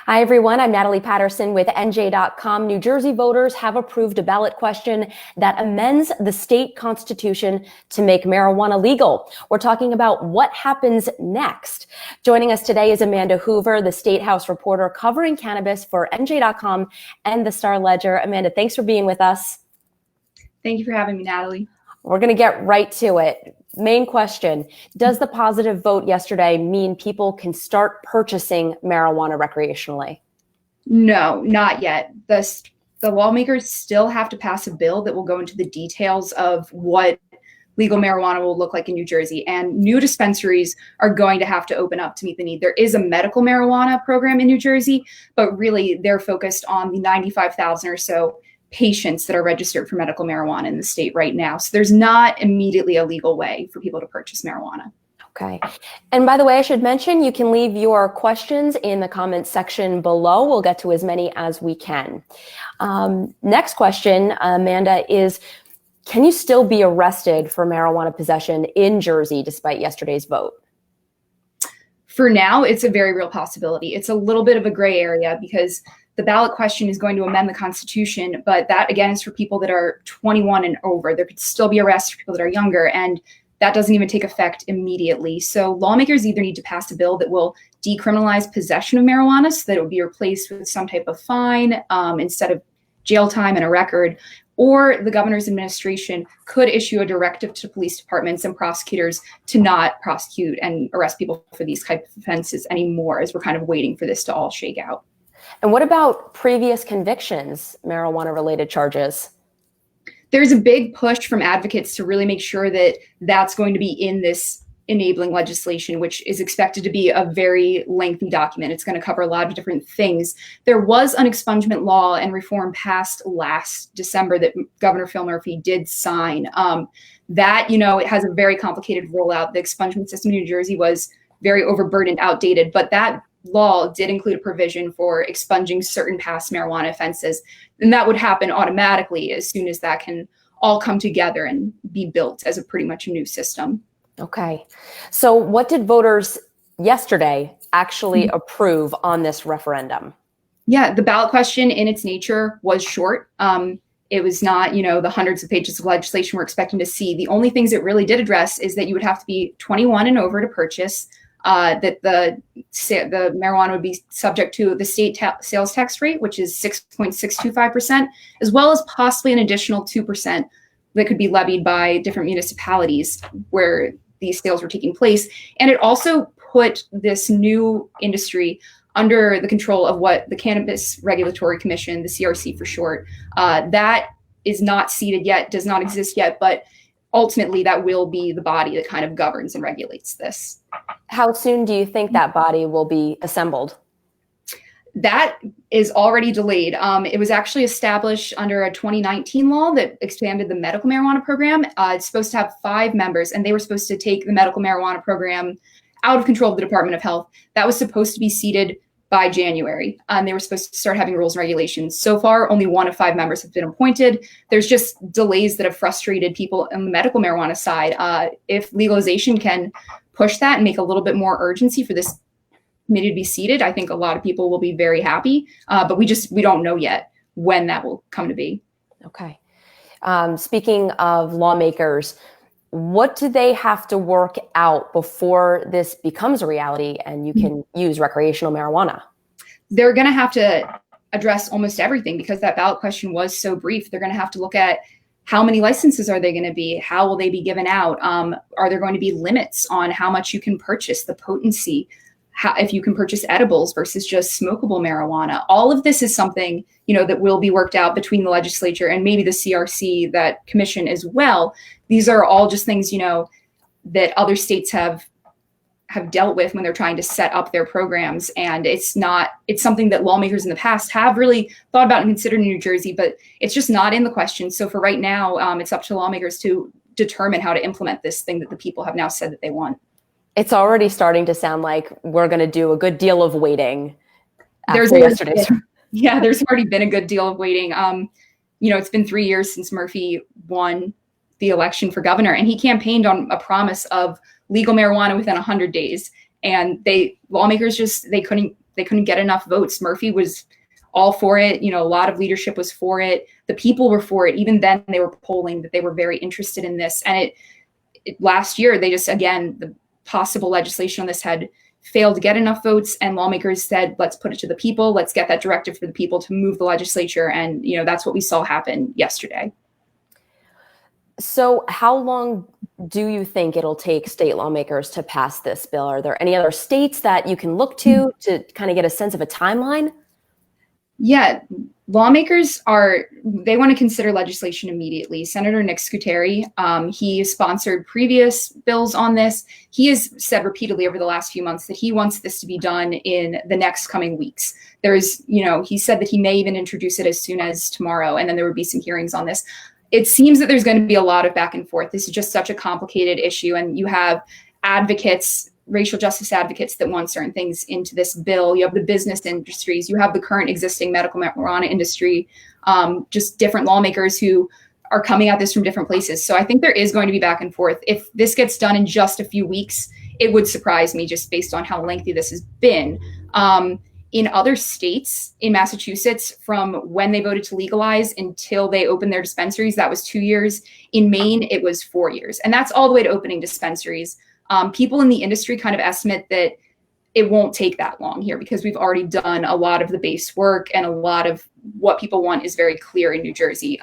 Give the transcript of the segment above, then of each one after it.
Hi, everyone. I'm Natalie Patterson with NJ.com. New Jersey voters have approved a ballot question that amends the state constitution to make marijuana legal. We're talking about what happens next. Joining us today is Amanda Hoover, the State House reporter covering cannabis for NJ.com and the Star Ledger. Amanda, thanks for being with us. Thank you for having me, Natalie. We're going to get right to it. Main question, does the positive vote yesterday mean people can start purchasing marijuana recreationally? No, not yet. The lawmakers still have to pass a bill that will go into the details of what legal marijuana will look like in New Jersey. And new dispensaries are going to have to open up to meet the need. There is a medical marijuana program in New Jersey, but really they're focused on the 95,000 or so patients that are registered for medical marijuana in the state right now. So there's not immediately a legal way for people to purchase marijuana. Okay. And by the way, I should mention, you can leave your questions in the comments section below. We'll get to as many as we can. Next question, Amanda, is can you still be arrested for marijuana possession in Jersey despite yesterday's vote? For now, it's a very real possibility. It's a little bit of a gray area because the ballot question is going to amend the Constitution, but that again is for people that are 21 and over. There could still be arrests for people that are younger, and that doesn't even take effect immediately. So lawmakers either need to pass a bill that will decriminalize possession of marijuana so that it would be replaced with some type of fine instead of jail time and a record, or the governor's administration could issue a directive to police departments and prosecutors to not prosecute and arrest people for these type of offenses anymore, as we're kind of waiting for this to all shake out. And what about previous convictions, marijuana-related charges? There's a big push from advocates to really make sure that that's going to be in this enabling legislation, which is expected to be a very lengthy document. It's going to cover a lot of different things. There was an expungement law and reform passed last December that Governor Phil Murphy did sign. It has a very complicated rollout. The expungement system in New Jersey was very overburdened, outdated, but that law did include a provision for expunging certain past marijuana offenses. And that would happen automatically as soon as that can all come together and be built as a pretty much a new system. Okay. So what did voters yesterday actually approve on this referendum? Yeah, the ballot question in its nature was short. It was not, the hundreds of pages of legislation we're expecting to see. The only things it really did address is that you would have to be 21 and over to purchase, that the marijuana would be subject to the state sales tax rate, which is 6.625%, as well as possibly an additional 2% that could be levied by different municipalities where these sales were taking place. And it also put this new industry under the control of what the Cannabis Regulatory Commission, the CRC for short, that is not seated yet, does not exist yet, but ultimately that will be the body that kind of governs and regulates this. How soon do you think that body will be assembled? That is already delayed. It was actually established under a 2019 law that expanded the medical marijuana program. It's supposed to have 5 members, and they were supposed to take the medical marijuana program out of control of the Department of Health. That was supposed to be seated by January. They were supposed to start having rules and regulations. So far, only 1 of 5 members have been appointed. There's just delays that have frustrated people on the medical marijuana side. If legalization can push that and make a little bit more urgency for this committee to be seated, I think a lot of people will be very happy. But we don't know yet when that will come to be. Okay. Speaking of lawmakers, what do they have to work out before this becomes a reality and you can use recreational marijuana? They're going to have to address almost everything because that ballot question was so brief. They're going to have to look at how many licenses are they going to be? How will they be given out? Are there going to be limits on how much you can purchase, the potency, if you can purchase edibles versus just smokable marijuana? All of this is something, that will be worked out between the legislature and maybe the CRC, that commission as well. These are all just things, that other states have dealt with when they're trying to set up their programs. And it's something that lawmakers in the past have really thought about and considered in New Jersey, but it's just not in the question. So for right now, it's up to lawmakers to determine how to implement this thing that the people have now said that they want. It's already starting to sound like we're going to do a good deal of waiting after yesterday's. Yeah, there's already been a good deal of waiting. It's been 3 years since Murphy won the election for governor, and he campaigned on a promise of legal marijuana within 100 days. And lawmakers they They couldn't get enough votes. Murphy was all for it. A lot of leadership was for it. The people were for it. Even then, they were polling that they were very interested in this. And last year, they just, again, the possible legislation on this had failed to get enough votes, and lawmakers said, let's put it to the people. Let's get that directive for the people to move the legislature. And, that's what we saw happen yesterday. So how long do you think it'll take state lawmakers to pass this bill? Are there any other states that you can look to kind of get a sense of a timeline? Yeah, lawmakers they want to consider legislation immediately. Senator Nick Scuteri, he sponsored previous bills on this. He has said repeatedly over the last few months that he wants this to be done in the next coming weeks. He said that he may even introduce it as soon as tomorrow, and then there would be some hearings on this. It seems that there's going to be a lot of back and forth. This is just such a complicated issue, and you have advocates, racial justice advocates that want certain things into this bill. You have the business industries. You have the current existing medical marijuana industry, just different lawmakers who are coming at this from different places. So I think there is going to be back and forth. If this gets done in just a few weeks, it would surprise me just based on how lengthy this has been. In other states, in Massachusetts, from when they voted to legalize until they opened their dispensaries, that was 2 years. In Maine, it was 4 years. And that's all the way to opening dispensaries. People in the industry kind of estimate that it won't take that long here because we've already done a lot of the base work, and a lot of what people want is very clear in New Jersey.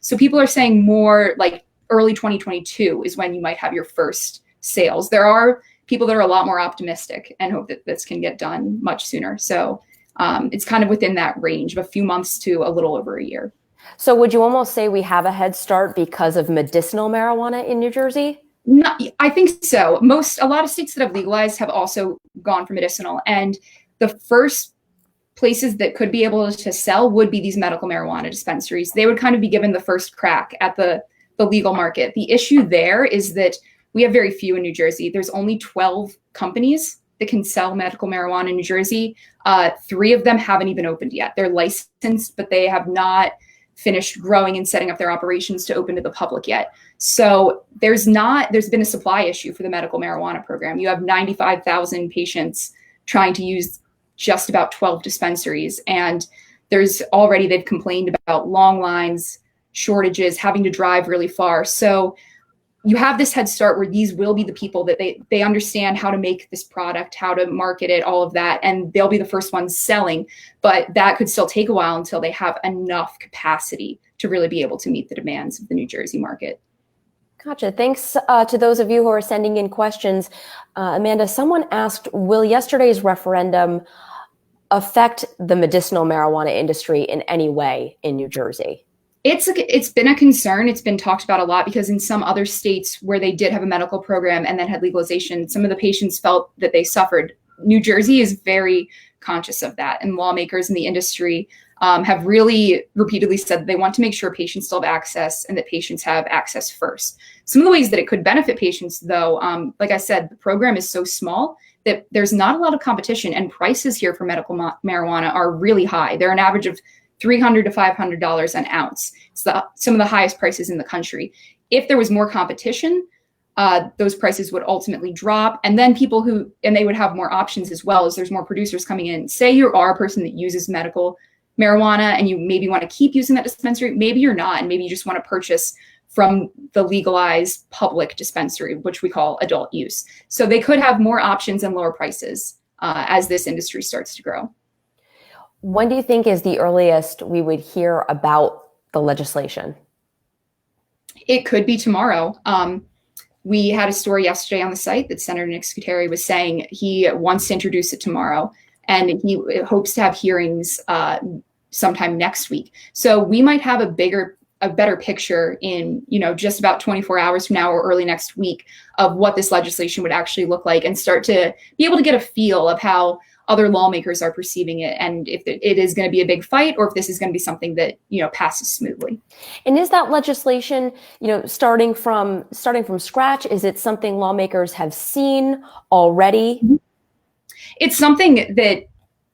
So people are saying more like early 2022 is when you might have your first sales. There are people that are a lot more optimistic and hope that this can get done much sooner. So it's kind of within that range of a few months to a little over a year. So would you almost say we have a head start because of medicinal marijuana in New Jersey? No, I think so. A lot of states that have legalized have also gone for medicinal. And the first places that could be able to sell would be these medical marijuana dispensaries. They would kind of be given the first crack at the legal market. The issue there is that we have very few in New Jersey. There's only 12 companies that can sell medical marijuana in New Jersey. 3 of them haven't even opened yet. They're licensed, but they have not finished growing and setting up their operations to open to the public yet. So there's been a supply issue for the medical marijuana program. You have 95,000 patients trying to use just about 12 dispensaries. And they've complained about long lines, shortages, having to drive really far. So you have this head start where these will be the people that they understand how to make this product, how to market it, all of that, and they'll be the first ones selling. But that could still take a while until they have enough capacity to really be able to meet the demands of the New Jersey market. Gotcha. Thanks to those of you who are sending in questions. Amanda, someone asked, will yesterday's referendum affect the medicinal marijuana industry in any way in New Jersey? It's been a concern. It's been talked about a lot because in some other states where they did have a medical program and then had legalization, some of the patients felt that they suffered. New Jersey is very conscious of that, and lawmakers in the industry have really repeatedly said that they want to make sure patients still have access and that patients have access first. Some of the ways that it could benefit patients, though, like I said, the program is so small that there's not a lot of competition, and prices here for medical marijuana are really high. They're an average of $300 to $500 an ounce. It's some of the highest prices in the country. If there was more competition, those prices would ultimately drop. And then they would have more options as well as there's more producers coming in. Say you are a person that uses medical marijuana and you maybe want to keep using that dispensary. Maybe you're not, and maybe you just want to purchase from the legalized public dispensary, which we call adult use. So they could have more options and lower prices as this industry starts to grow. When do you think is the earliest we would hear about the legislation? It could be tomorrow. We had a story yesterday on the site that Senator Nick Scuteri was saying he wants to introduce it tomorrow, and he hopes to have hearings sometime next week. So we might have a better picture in, just about 24 hours from now or early next week of what this legislation would actually look like, and start to be able to get a feel of how other lawmakers are perceiving it, and if it is going to be a big fight or if this is going to be something that passes smoothly. And is that legislation, starting from scratch? Is it something lawmakers have seen already? It's something that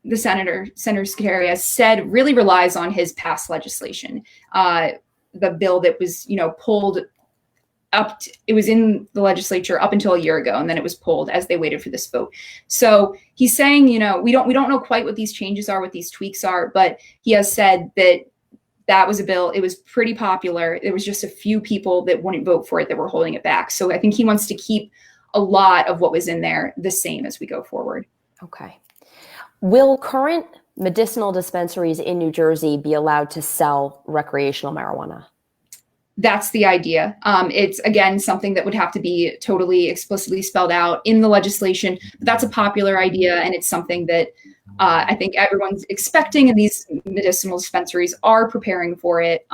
the Senator Scuteri has said really relies on his past legislation. The bill that was pulled it was in the legislature up until a year ago, and then it was pulled as they waited for this vote. So he's saying, we don't know quite what these changes are, what these tweaks are, but he has said that was a bill. It was pretty popular. There was just a few people that wouldn't vote for it that were holding it back. So I think he wants to keep a lot of what was in there the same as we go forward. Okay. Will current medicinal dispensaries in New Jersey be allowed to sell recreational marijuana? That's the idea. It's, again, something that would have to be totally explicitly spelled out in the legislation. But that's a popular idea, and it's something that I think everyone's expecting, and these medicinal dispensaries are preparing for it.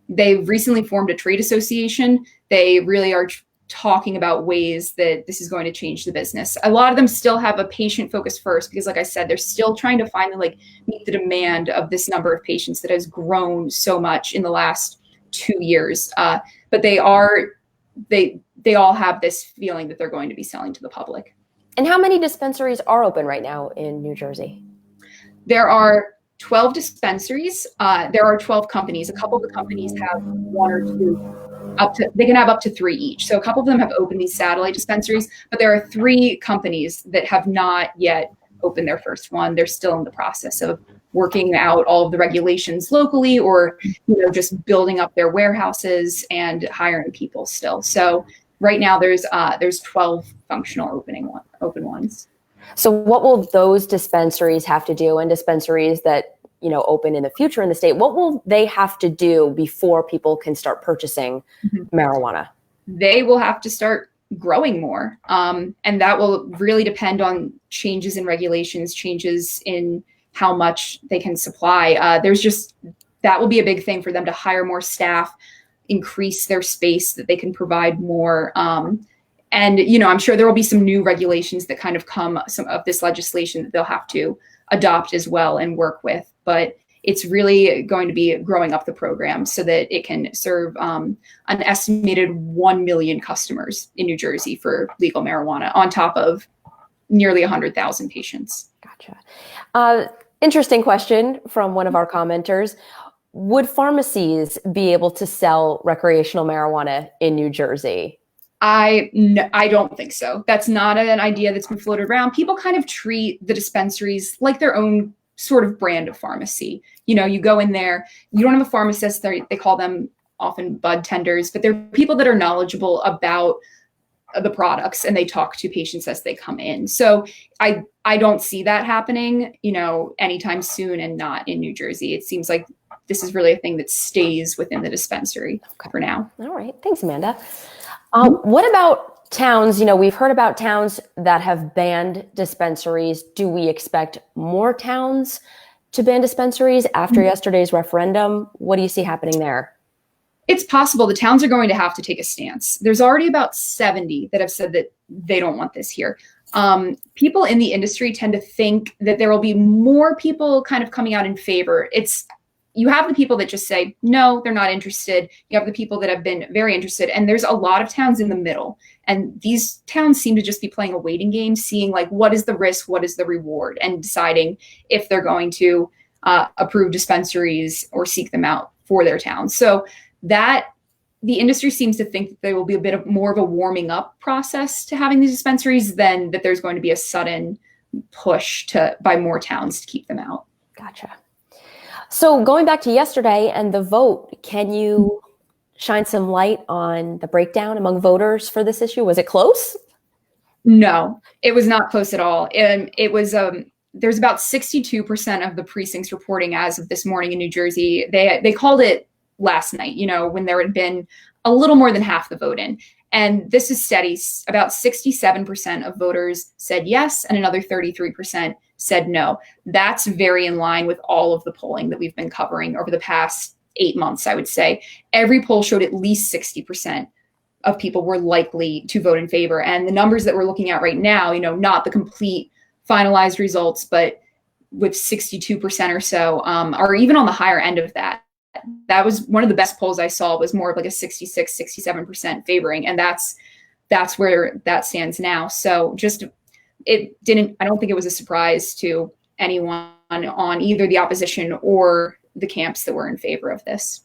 They've recently formed a trade association. They really are talking about ways that this is going to change the business. A lot of them still have a patient focus first, because like I said, they're still trying to finally meet the demand of this number of patients that has grown so much in the last 2 years. But they all have this feeling that they're going to be selling to the public. And how many dispensaries are open right now in New Jersey? There are 12 dispensaries. There are 12 companies. A couple of the companies have one or two, they can have up to 3 each. So a couple of them have opened these satellite dispensaries, but there are 3 companies that have not yet opened their first one. They're still in the process of working out all of the regulations locally, or just building up their warehouses and hiring people still. So right now there's 12 functional open ones. So what will those dispensaries have to do, and dispensaries that open in the future in the state, what will they have to do before people can start purchasing marijuana? They will have to start growing more. And that will really depend on changes in regulations, changes in how much they can supply. That will be a big thing for them to hire more staff, increase their space that they can provide more. And I'm sure there will be some new regulations that kind of come, some of this legislation that they'll have to adopt as well and work with. But it's really going to be growing up the program so that it can serve an estimated 1 million customers in New Jersey for legal marijuana, on top of nearly 100,000 patients. Gotcha. Interesting question from one of our commenters. Would pharmacies be able to sell recreational marijuana in New Jersey? I don't think so. That's not an idea that's been floated around. People kind of treat the dispensaries like their own sort of brand of pharmacy. You go in there, you don't have a pharmacist. They call them often bud tenders, but they're people that are knowledgeable about the products, and they talk to patients as they come in. So I don't see that happening, anytime soon, and not in New Jersey. It seems like this is really a thing that stays within the dispensary for now. All right. Thanks, Amanda. What about towns? We've heard about towns that have banned dispensaries. Do we expect more towns to ban dispensaries after yesterday's referendum? What do you see happening there? It's possible the towns are going to have to take a stance. There's already about 70 that have said that they don't want this here. People in the industry tend to think that there will be more people kind of coming out in favor. You have the people that just say, no, they're not interested. You have the people that have been very interested. And there's a lot of towns in the middle. And these towns seem to just be playing a waiting game, seeing what is the risk, what is the reward, and deciding if they're going to approve dispensaries or seek them out for their town. So that the industry seems to think that there will be a bit more of a warming up process to having these dispensaries than that there's going to be a sudden push by more towns to keep them out. Gotcha. So going back to yesterday and the vote, can you shine some light on the breakdown among voters for this issue? Was it close? No, it was not close at all. It was there's about 62% of the precincts reporting as of this morning in New Jersey. They called it last night, when there had been a little more than half the vote in. And this is steady. About 67% of voters said yes, and another 33% said no. That's very in line with all of the polling that we've been covering over the past 8 months, I would say. Every poll showed at least 60% of people were likely to vote in favor. And the numbers that we're looking at right now, not the complete finalized results, but with 62% or so, are even on the higher end of that. That was one of the best polls I saw, was more of like a 66, 67% favoring. And that's where that stands now. So I don't think it was a surprise to anyone on either the opposition or the camps that were in favor of this.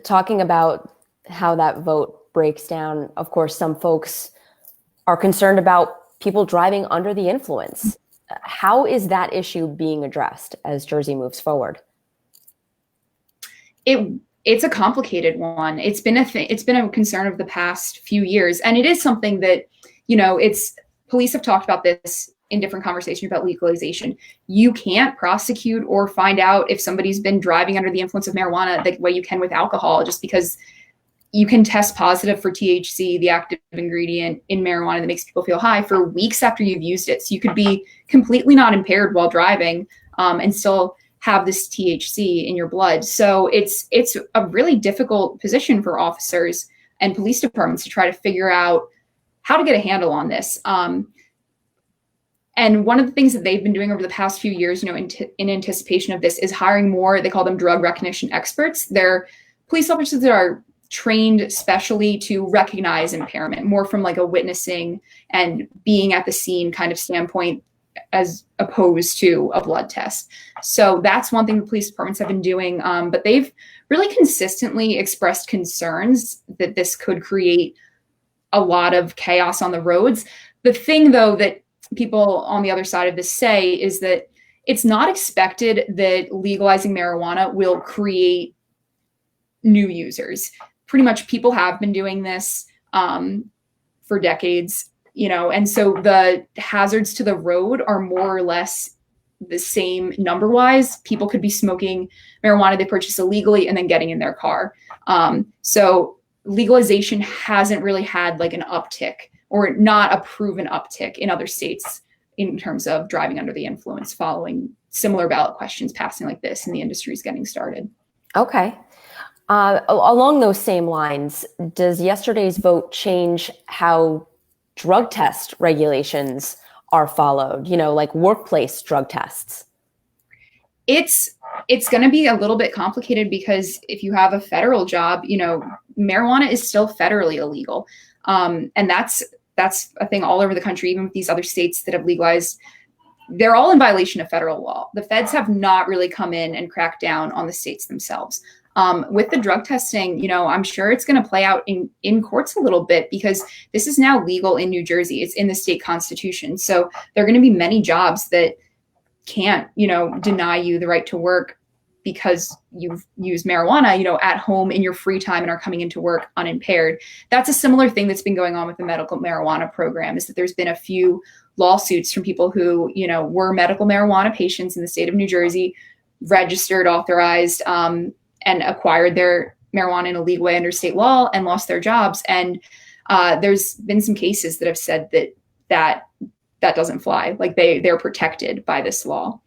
Talking about how that vote breaks down. Of course, some folks are concerned about people driving under the influence. How is that issue being addressed as Jersey moves forward? It's a complicated one. It's been a concern of the past few years, and it is something that, police have talked about this in different conversations about legalization. You can't prosecute or find out if somebody's been driving under the influence of marijuana the way you can with alcohol, just because you can test positive for THC, the active ingredient in marijuana that makes people feel high, for weeks after you've used it. So you could be completely not impaired while driving, and still have this THC in your blood. So it's a really difficult position for officers and police departments to try to figure out how to get a handle on this. And one of the things that they've been doing over the past few years, in anticipation of this, is hiring more, they call them drug recognition experts. They're police officers that are trained specially to recognize impairment, more from like a witnessing and being at the scene kind of standpoint, as opposed to a blood test. So that's one thing the police departments have been doing. But they've really consistently expressed concerns that this could create a lot of chaos on the roads. The thing, though, that people on the other side of this say is that it's not expected that legalizing marijuana will create new users. Pretty much people have been doing this for decades, and so the hazards to the road are more or less the same number-wise. People could be smoking marijuana they purchase illegally and then getting in their car. So legalization hasn't really had like an uptick, or not a proven uptick in other states in terms of driving under the influence following similar ballot questions passing like this, and the industry is getting started. Okay. Along those same lines, does yesterday's vote change how drug test regulations are followed, like workplace drug tests? It's going to be a little bit complicated, because if you have a federal job, marijuana is still federally illegal. And that's a thing all over the country, even with these other states that have legalized. They're all in violation of federal law. The feds have not really come in and cracked down on the states themselves. With the drug testing, I'm sure it's going to play out in courts a little bit, because this is now legal in New Jersey. It's in the state constitution. So there are going to be many jobs that can't, deny you the right to work because you've used marijuana, at home in your free time and are coming into work unimpaired. That's a similar thing that's been going on with the medical marijuana program, is that there's been a few lawsuits from people who, were medical marijuana patients in the state of New Jersey, registered, authorized, and acquired their marijuana in a legal way under state law, and lost their jobs. And there's been some cases that have said that doesn't fly. Like they're protected by this law.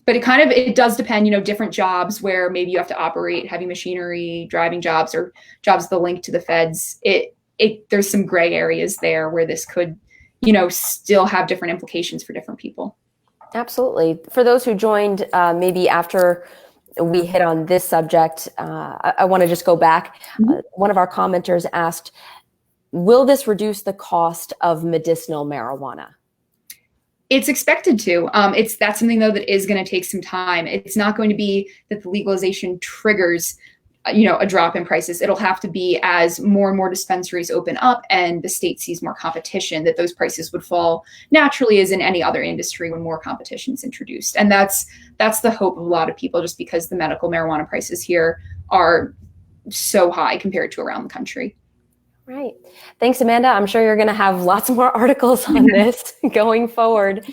But it does depend, different jobs where maybe you have to operate heavy machinery, driving jobs, or jobs that link to the feds. There's some gray areas there where this could, still have different implications for different people. Absolutely. For those who joined maybe after we hit on this subject, I want to just go back. Mm-hmm. One of our commenters asked, will this reduce the cost of medicinal marijuana? It's expected to. That's something, though, that is going to take some time. It's not going to be that the legalization triggers, a drop in prices. It'll have to be as more and more dispensaries open up and the state sees more competition, that those prices would fall naturally, as in any other industry when more competition is introduced. And that's the hope of a lot of people, just because the medical marijuana prices here are so high compared to around the country. Right. Thanks, Amanda. I'm sure you're going to have lots more articles on this going forward.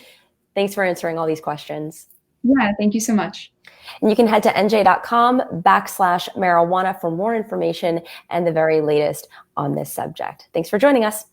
Thanks for answering all these questions. Yeah, thank you so much. And you can head to NJ.com/marijuana for more information and the very latest on this subject. Thanks for joining us.